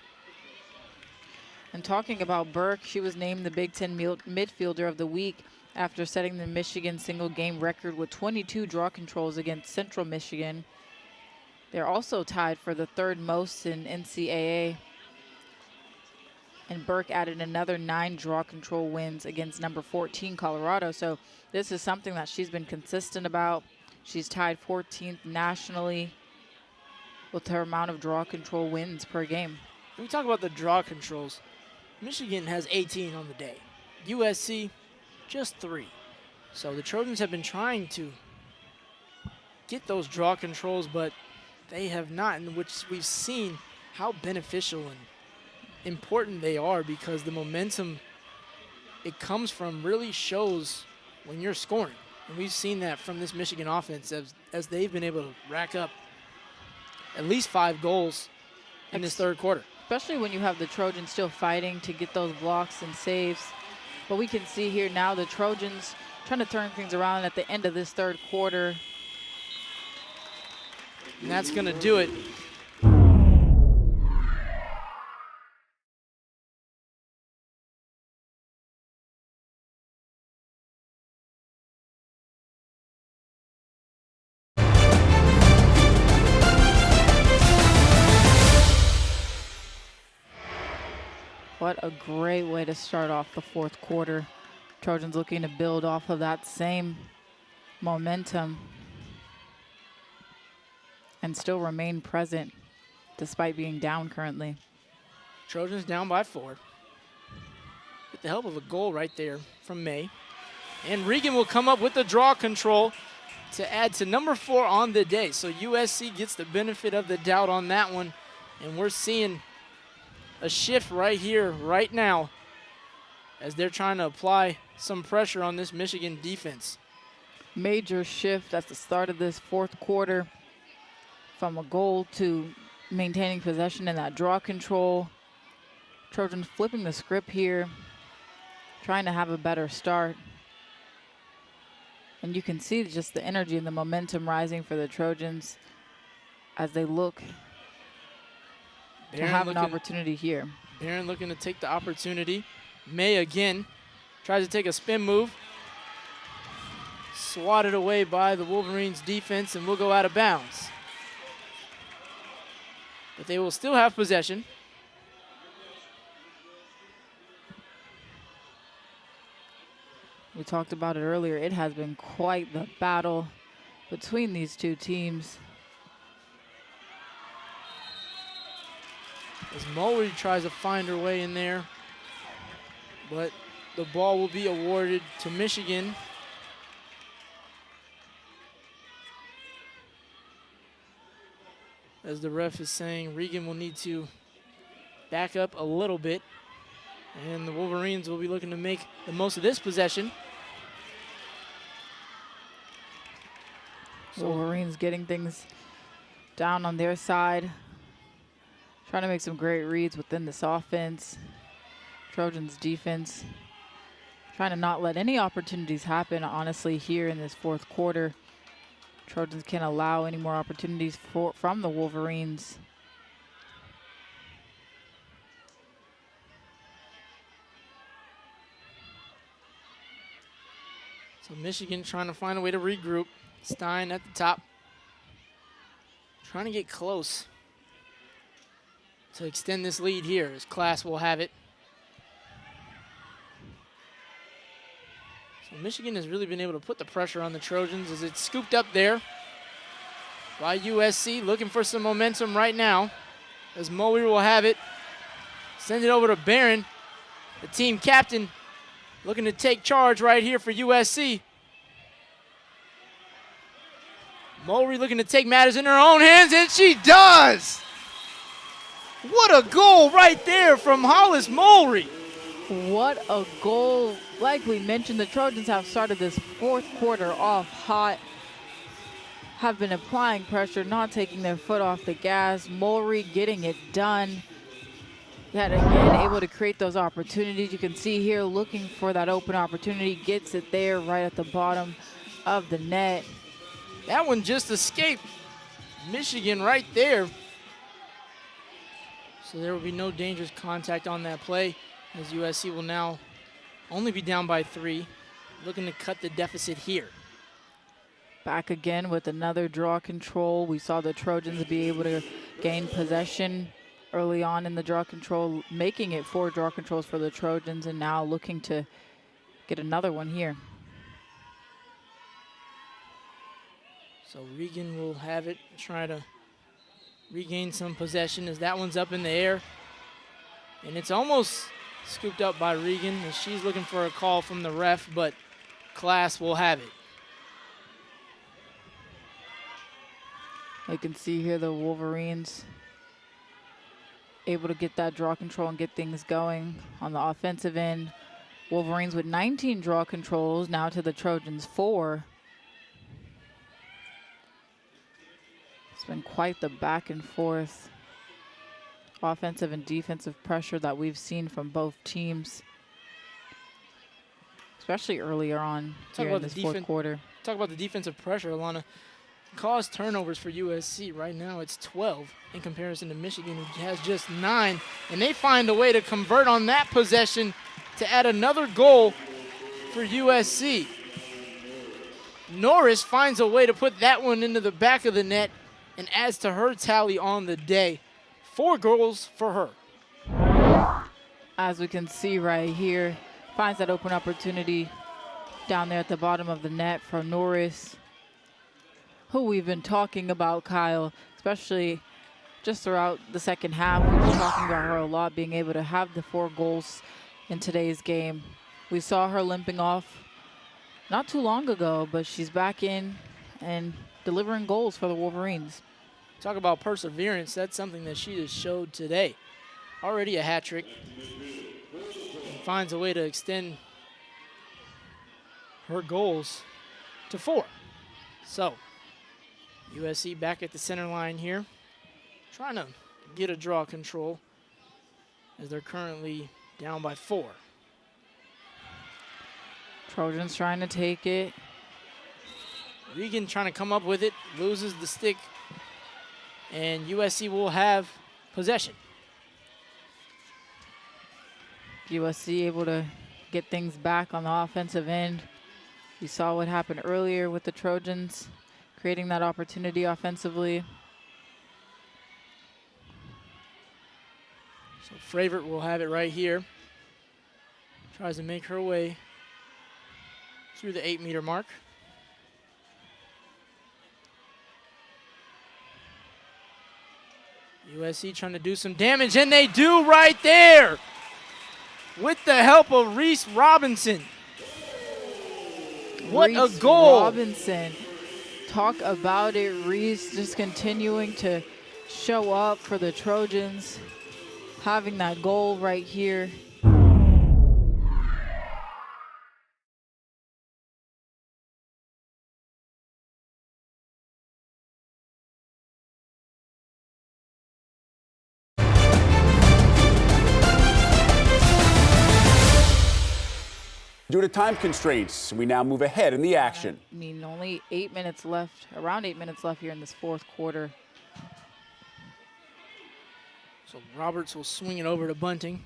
And talking about Burke, she was named the Big Ten Midfielder of the Week after setting the Michigan single-game record with 22 draw controls against Central Michigan. They're also tied for the 3rd most in NCAA. And Burke added another 9 draw control wins against number 14 Colorado. So this is something that she's been consistent about. She's tied 14th nationally with her amount of draw control wins per game. When we talk about the draw controls, Michigan has 18 on the day. USC, just 3. So the Trojans have been trying to get those draw controls, but they have not, in which we've seen how beneficial and important they are, because the momentum it comes from really shows when you're scoring. And we've seen that from this Michigan offense as they've been able to rack up at least 5 goals in this third quarter. Especially when you have the Trojans still fighting to get those blocks and saves. But we can see here now the Trojans trying to turn things around at the end of this third quarter. And that's going to do it. What a great way to start off the fourth quarter. Trojans looking to build off of that same momentum and still remain present despite being down currently. Trojans down by 4. With the help of a goal right there from May. And Regan will come up with the draw control to add to number 4 on the day. So USC gets the benefit of the doubt on that one. And we're seeing a shift right here, right now, as they're trying to apply some pressure on this Michigan defense. Major shift at the start of this fourth quarter from a goal to maintaining possession and that draw control. Trojans flipping the script here, trying to have a better start. And you can see just the energy and the momentum rising for the Trojans as they look to have an opportunity here. Barron looking to take the opportunity. May again tries to take a spin move. Swatted away by the Wolverines defense and will go out of bounds. But they will still have possession. We talked about it earlier. It has been quite the battle between these two teams. As Mulry tries to find her way in there, but the ball will be awarded to Michigan. As the ref is saying, Regan will need to back up a little bit, and the Wolverines will be looking to make the most of this possession. Wolverines getting things down on their side. Trying to make some great reads within this offense. Trojans defense trying to not let any opportunities happen, honestly, here in this fourth quarter. Trojans can't allow any more opportunities from the Wolverines. So Michigan trying to find a way to regroup. Stein at the top. Trying to get close to extend this lead here, as Class will have it. So Michigan has really been able to put the pressure on the Trojans as it's scooped up there by USC, looking for some momentum right now, as Mulry will have it. Send it over to Barron, the team captain, looking to take charge right here for USC. Mulry looking to take matters in her own hands, and she does! What a goal right there from Hollis Mulry. What a goal. Like we mentioned, the Trojans have started this fourth quarter off hot, have been applying pressure, not taking their foot off the gas. Mulry getting it done. Yet again, able to create those opportunities. You can see here looking for that open opportunity, gets it there right at the bottom of the net. That one just escaped Michigan right there. So there will be no dangerous contact on that play, as USC will now only be down by 3, looking to cut the deficit here. Back again with another draw control. We saw the Trojans be able to gain possession early on in the draw control, making it 4 draw controls for the Trojans, and now looking to get another one here. So Regan will have it, try to regain some possession as that one's up in the air. And it's almost scooped up by Regan as she's looking for a call from the ref, but Class will have it. You can see here the Wolverines able to get that draw control and get things going on the offensive end. Wolverines with 19 draw controls, now to the Trojans 4. It's been quite the back and forth offensive and defensive pressure that we've seen from both teams, especially earlier on here in this fourth quarter. Talk about the defensive pressure, Alana. Caused turnovers for USC. Right now it's 12 in comparison to Michigan, who has just 9. And they find a way to convert on that possession to add another goal for USC. Norris finds a way to put that one into the back of the net and adds to her tally on the day. 4 goals for her. As we can see right here, finds that open opportunity down there at the bottom of the net for Norris, who we've been talking about, Kyle, especially just throughout the second half. We've been talking about her a lot, being able to have the 4 goals in today's game. We saw her limping off not too long ago, but she's back in and delivering goals for the Wolverines. Talk about perseverance. That's something that she just showed today. Already a hat trick. And finds a way to extend her goals to 4. So USC back at the center line here, trying to get a draw control as they're currently down by 4. Trojans trying to take it. Regan trying to come up with it, loses the stick, and USC will have possession. USC able to get things back on the offensive end. You saw what happened earlier with the Trojans, creating that opportunity offensively. So Favorite will have it right here. Tries to make her way through the 8-meter mark. USC trying to do some damage, and they do right there with the help of Reese Robinson. What a goal. Robinson. Talk about it, Reese just continuing to show up for the Trojans, having that goal right here. Due to time constraints, we now move ahead in the action. I mean, only 8 minutes left, around 8 minutes left here in this fourth quarter. So Roberts will swing it over to Bunting.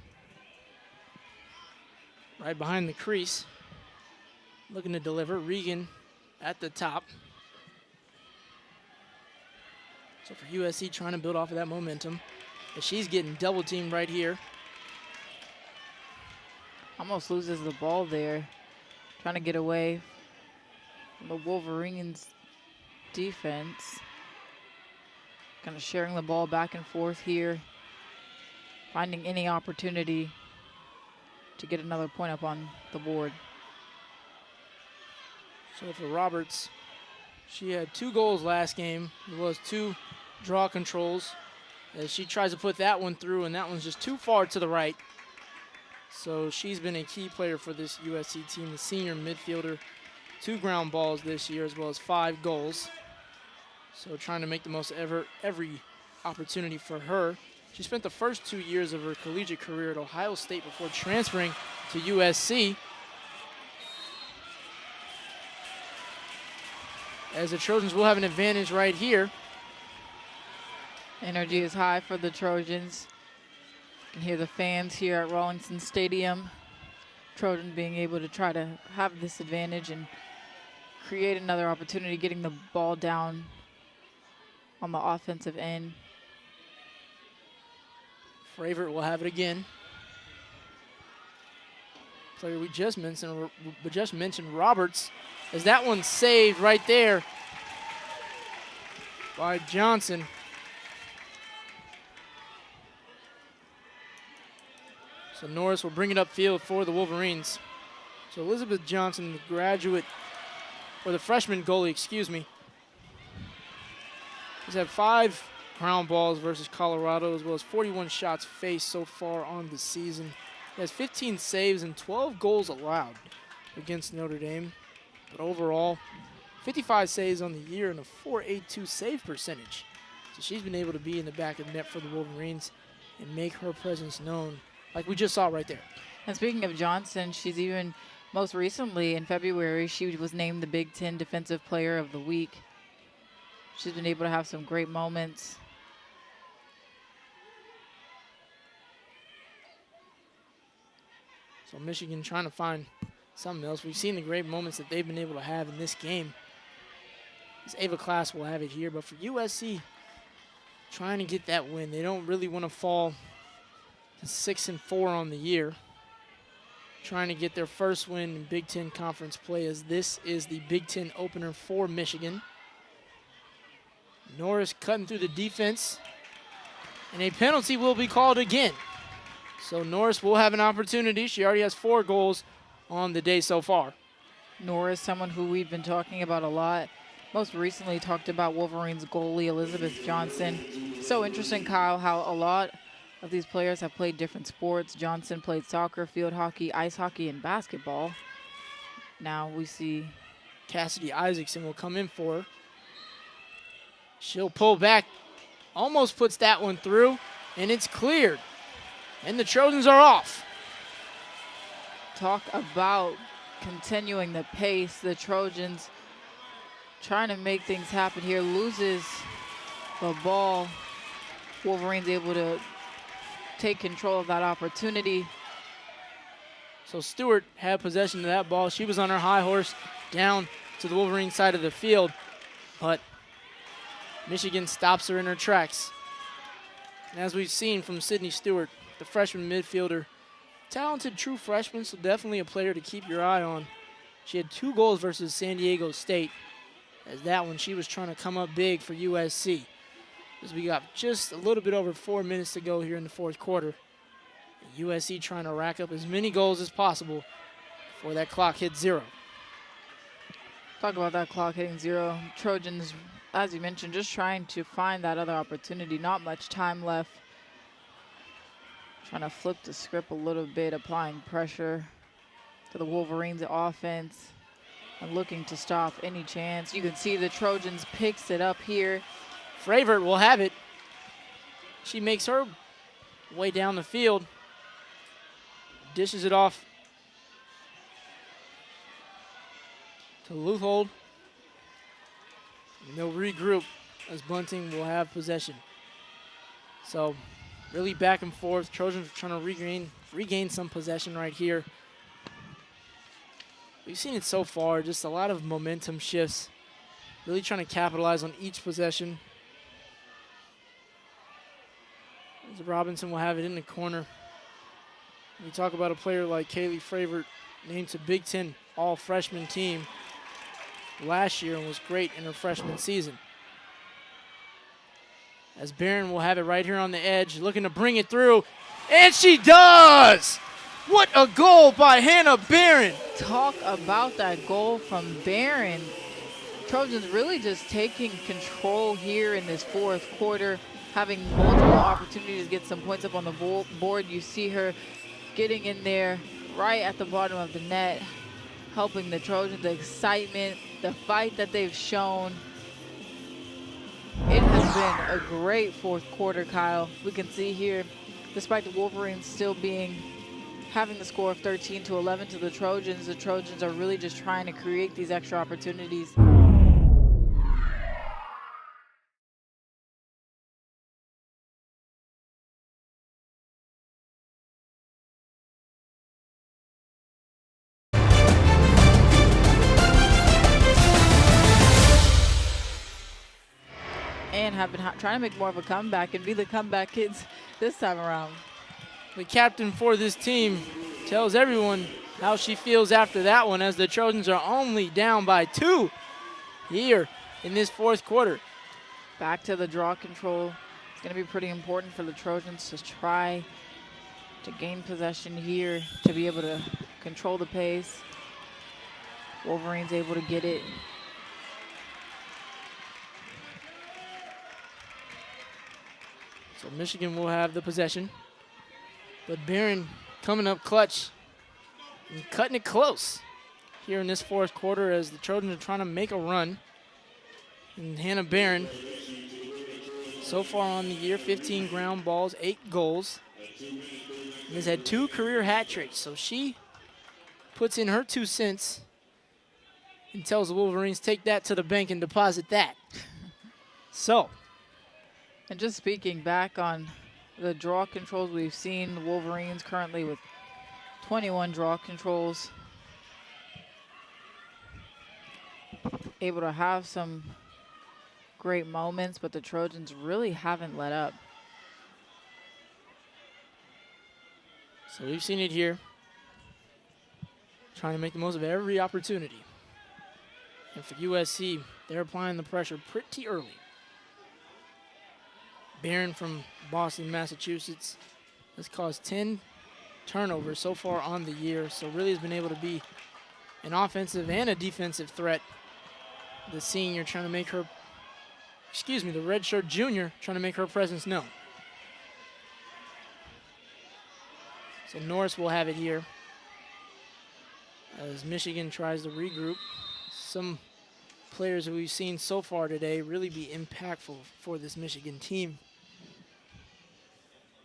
Right behind the crease. Looking to deliver. Regan at the top. So for USC, trying to build off of that momentum. But she's getting double teamed right here. Almost loses the ball there, trying to get away from the Wolverines defense. Kind of sharing the ball back and forth here, finding any opportunity to get another point up on the board. So for Roberts, she had 2 goals last game. It was 2 draw controls as she tries to put that one through, and that one's just too far to the right. So she's been a key player for this USC team, the senior midfielder. 2 ground balls this year as well as 5 goals. So trying to make the most of every opportunity for her. She spent the first 2 years of her collegiate career at Ohio State before transferring to USC. As the Trojans will have an advantage right here. Energy is high for the Trojans. You can hear the fans here at Rawlingson Stadium. Trojan being able to try to have this advantage and create another opportunity, getting the ball down on the offensive end. Favorite will have it again. Player we just mentioned, Roberts, as that one saved right there by Johnson. So Norris will bring it upfield for the Wolverines. So Elizabeth Johnson, the graduate, or the freshman goalie, excuse me, has had 5 ground balls versus Colorado, as well as 41 shots faced so far on the season. He has 15 saves and 12 goals allowed against Notre Dame. But overall, 55 saves on the year and a .482 save percentage. So she's been able to be in the back of the net for the Wolverines and make her presence known, like we just saw right there. And speaking of Johnson, she's even most recently in February, she was named the Big Ten Defensive Player of the Week. She's been able to have some great moments. So Michigan trying to find something else. We've seen the great moments that they've been able to have in this game. This Ava class will have it here, but for USC, trying to get that win. They don't really want to fall to 6-4 on the year. Trying to get their first win in Big Ten Conference play, as this is the Big Ten opener for Michigan. Norris cutting through the defense, and a penalty will be called again. So Norris will have an opportunity. She already has 4 goals on the day so far. Norris, someone who we've been talking about a lot. Most recently talked about Wolverines goalie Elizabeth Johnson. So interesting, Kyle, how a lot of these players have played different sports. Johnson played soccer, field hockey, ice hockey, and basketball. Now we see Cassidy Isaacson will come in for her. She'll pull back, almost puts that one through, and it's cleared. And the Trojans are off. Talk about continuing the pace. The Trojans trying to make things happen here. Loses the ball. Wolverines able to take control of that opportunity. So Stewart had possession of that ball. She was on her high horse down to the Wolverine side of the field, but Michigan stops her in her tracks. And as we've seen from Sydney Stewart, the freshman midfielder, talented true freshman, so definitely a player to keep your eye on. She had 2 goals versus San Diego State, as that one she was trying to come up big for USC. As we got just a little bit over 4 minutes to go here in the 4th quarter. USC trying to rack up as many goals as possible before that clock hits 0. Talk about that clock hitting 0. Trojans, as you mentioned, just trying to find that other opportunity. Not much time left. Trying to flip the script a little bit, applying pressure to the Wolverines offense and looking to stop any chance. You can see the Trojans picks it up here. Fravert will have it. She makes her way down the field. Dishes it off to Luthold. And they'll regroup as Bunting will have possession. So really back and forth. Trojans are trying to regain some possession right here. We've seen it so far, just a lot of momentum shifts. Really trying to capitalize on each possession. As Robinson will have it in the corner. We talk about a player like Kaylee Fravert, named to Big Ten all-freshman team last year and was great in her freshman season. As Barron will have it right here on the edge, looking to bring it through, and she does! What a goal by Hannah Barron! Talk about that goal from Barron. Trojans really just taking control here in this 4th quarter, having multiple opportunities to get some points up on the board. You see her getting in there right at the bottom of the net, helping the Trojans. The excitement, the fight that they've shown. It has been a great 4th quarter, Kyle. We can see here, despite the Wolverines still having the score of 13-11 to the Trojans are really just trying to create these extra opportunities. and have been trying to make more of a comeback and be the comeback kids this time around. The captain for this team tells everyone how she feels after that one, as the Trojans are only down by 2 here in this fourth quarter. Back to the draw control. It's going to be pretty important for the Trojans to try to gain possession here to be able to control the pace. Wolverines able to get it. So Michigan will have the possession. But Barron coming up clutch and cutting it close here in this fourth quarter as the Trojans are trying to make a run. And Hannah Barron, so far on the year, 15 ground balls, 8 goals. And has had 2 career hat tricks. So she puts in her 2 cents and tells the Wolverines, take that to the bank and deposit that. So. And just speaking back on the draw controls, we've seen the Wolverines currently with 21 draw controls. Able to have some great moments, but the Trojans really haven't let up. So we've seen it here. Trying to make the most of every opportunity. And for USC, they're applying the pressure pretty early. Barron from Boston, Massachusetts, has caused 10 turnovers so far on the year, so really has been able to be an offensive and a defensive threat. The senior trying to make her, the redshirt junior trying to make her presence known. So Norris will have it here as Michigan tries to regroup. Some players that we've seen so far today really be impactful for this Michigan team.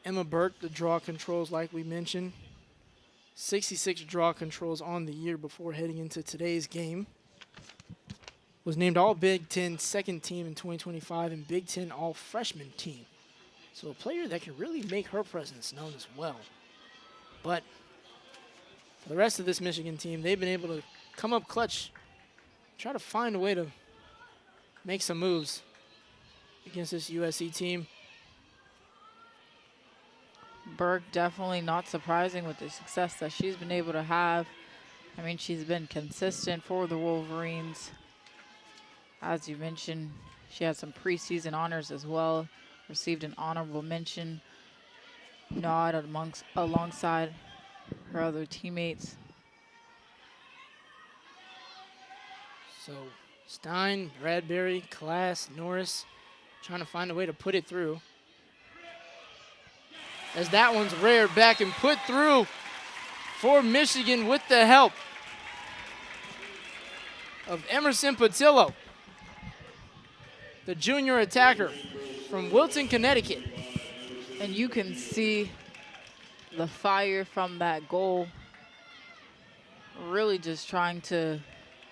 Emma Burke, the draw controls like we mentioned. 66 draw controls on the year before heading into today's game. Was named All Big Ten second team in 2025 and Big Ten All Freshman team. So a player that can really make her presence known as well. But for the rest of this Michigan team, they've been able to come up clutch, try to find a way to make some moves against this USC team. Burke definitely not surprising with the success that she's been able to have. I mean, she's been consistent for the Wolverines. As you mentioned, she had some preseason honors as well. Received an honorable mention nod alongside her other teammates. So Stein, Bradbury, Class, Norris trying to find a way to put it through. As that one's reared back and put through for Michigan with the help of Emerson Patillo, the junior attacker from Wilton, Connecticut. And you can see the fire from that goal. Really just trying to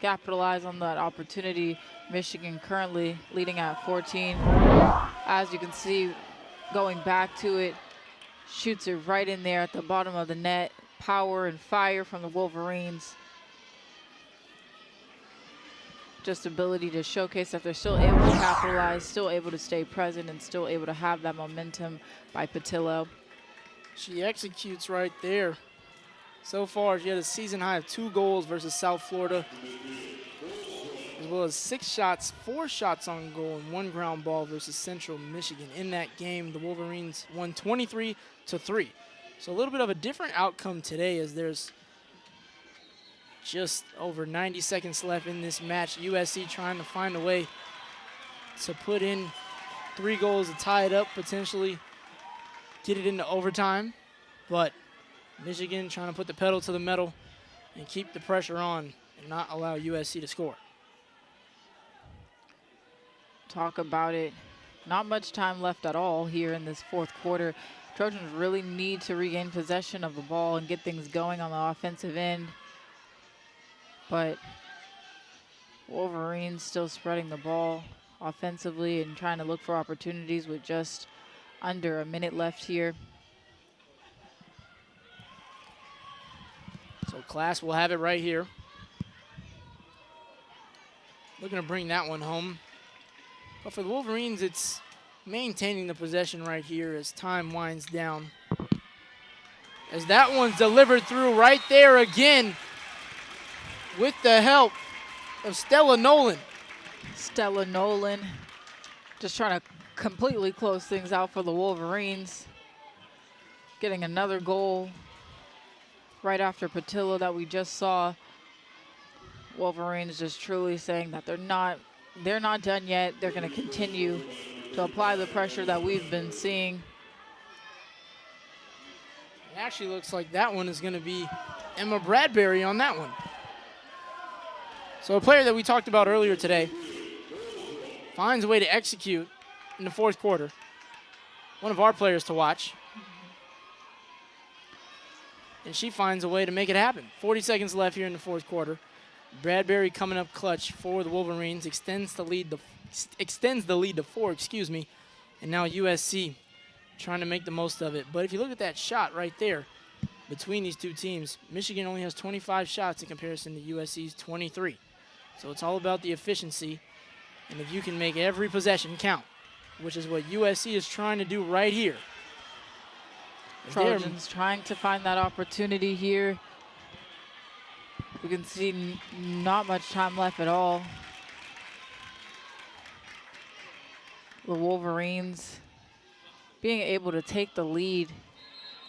capitalize on that opportunity. Michigan currently leading at 14. As you can see, going back to it, shoots it right in there at the bottom of the net. Power and fire from the Wolverines. Just ability to showcase that they're still able to capitalize, still able to stay present, and still able to have that momentum by Patillo. She executes right there. So far, she had a season high of 2 goals versus South Florida, as well as 6 shots, 4 shots on goal, and 1 ground ball versus Central Michigan. In that game, the Wolverines won 23-3. So a little bit of a different outcome today, as there's just over 90 seconds left in this match. USC trying to find a way to put in 3 goals to tie it up, potentially get it into overtime. But Michigan trying to put the pedal to the metal and keep the pressure on and not allow USC to score. Talk about it. Not much time left at all here in this fourth quarter. Trojans really need to regain possession of the ball and get things going on the offensive end. But Wolverines still spreading the ball offensively and trying to look for opportunities with just under a minute left here. So Class will have it right here. Looking to bring that one home. But for the Wolverines, it's maintaining the possession right here as time winds down. As that one's delivered through right there again with the help of Stella Nolan. Stella Nolan just trying to completely close things out for the Wolverines. Getting another goal right after Patillo that we just saw. Wolverines just truly saying that they're not done yet. They're going to continue to apply the pressure that we've been seeing. It actually looks like that one is going to be Emma Bradbury on that one. So a player that we talked about earlier today finds a way to execute in the fourth quarter. One of our players to watch. And she finds a way to make it happen. 40 seconds left here in the fourth quarter. Bradbury coming up clutch for the Wolverines, extends the lead to 4, excuse me. And now USC trying to make the most of it. But if you look at that shot right there between these two teams, Michigan only has 25 shots in comparison to USC's 23. So it's all about the efficiency. And if you can make every possession count, which is what USC is trying to do right here. Trojans trying to find that opportunity here. We can see not much time left at all. The Wolverines being able to take the lead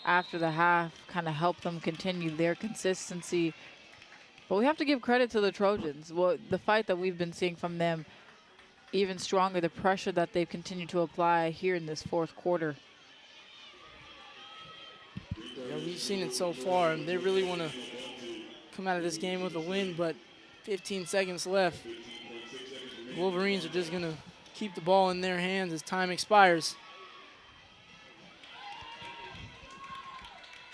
after the half kind of helped them continue their consistency. But we have to give credit to the Trojans. Well, the fight that we've been seeing from them, even stronger, the pressure that they've continued to apply here in this fourth quarter. Yeah, we've seen it so far, and they really want to come out of this game with a win, but 15 seconds left. The Wolverines are just going to keep the ball in their hands as time expires.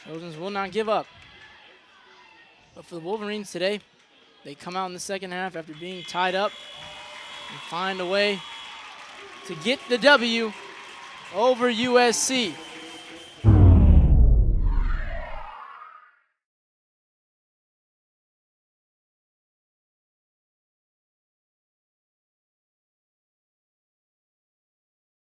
Trojans will not give up. But for the Wolverines today, they come out in the second half after being tied up and find a way to get the W over USC.